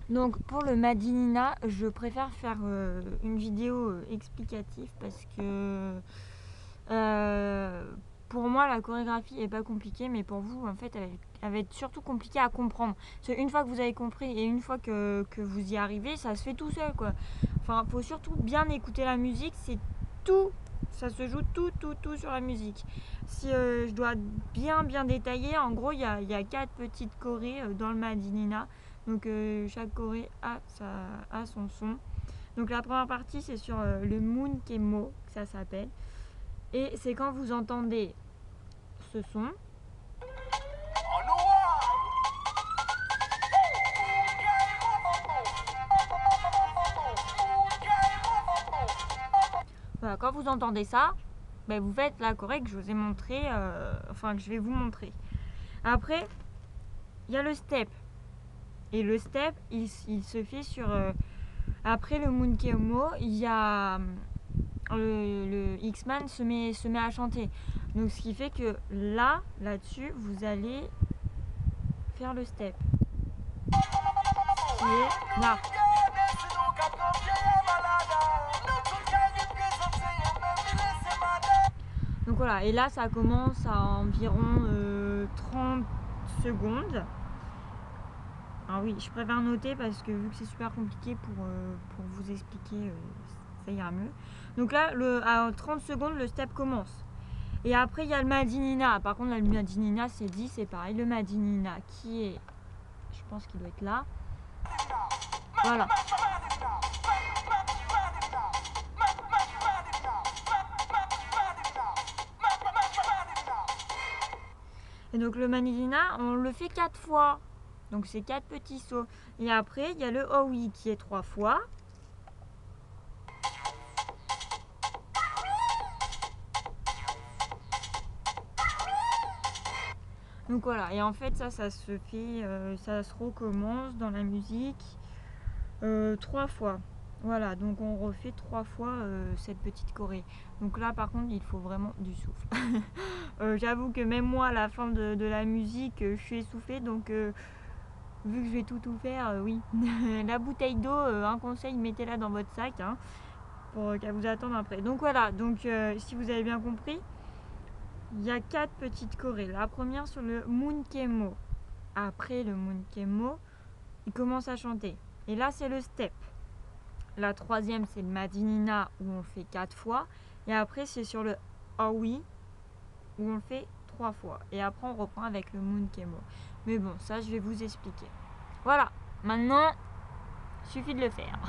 Donc pour le Madinina, je préfère faire une vidéo explicative parce que pour moi la chorégraphie est pas compliquée, mais pour vous en fait elle va être surtout compliquée à comprendre. Parce qu'une fois que vous avez compris et une fois que vous y arrivez, ça se fait tout seul quoi. Enfin, faut surtout bien écouter la musique, c'est tout. Ça se joue tout sur la musique. Si je dois bien détailler, en gros il y a 4 petites chorés dans le Madinina. Donc chaque choré a son son. Donc la première partie c'est sur le Moon Kemo, ça s'appelle. Et c'est quand vous entendez ce son. Voilà, quand vous entendez ça, ben vous faites la choré que je vous ai montré, que je vais vous montrer. Après, il y a le step. Et le step, il se fait sur... après le Moon Kemo, il y a... le X-Man se met à chanter. Donc ce qui fait que là-dessus, vous allez faire le step. Qui est là. Donc voilà, et là ça commence à environ 30 secondes. Alors oui, je préfère noter parce que vu que c'est super compliqué pour vous expliquer, ça ira mieux. Donc là, à 30 secondes, le step commence. Et après, il y a le Madinina. Par contre, le Madinina, c'est 10, c'est pareil. Le Madinina qui est, je pense qu'il doit être là. Voilà. Et donc le Madinina, on le fait 4 fois. Donc c'est 4 petits sauts. Et après, il y a le Owi qui est 3 fois. Donc voilà, et en fait ça se fait, ça se recommence dans la musique 3 fois. Voilà, donc on refait 3 fois cette petite choré. Donc là par contre il faut vraiment du souffle. J'avoue que même moi à la fin de la musique je suis essoufflée, donc vu que je vais tout faire, oui. La bouteille d'eau, un conseil, mettez-la dans votre sac hein, pour qu'elle vous attende après. Donc voilà, donc si vous avez bien compris, il y a 4 petites chorés. La première sur le Moon Kemo. Après le Moon Kemo, il commence à chanter. Et là, c'est le step. La troisième, c'est le Madinina où on fait 4 fois. Et après, c'est sur le Awi où on fait 3 fois. Et après, on reprend avec le Moon Kemo. Mais bon, ça, je vais vous expliquer. Voilà. Maintenant, il suffit de le faire.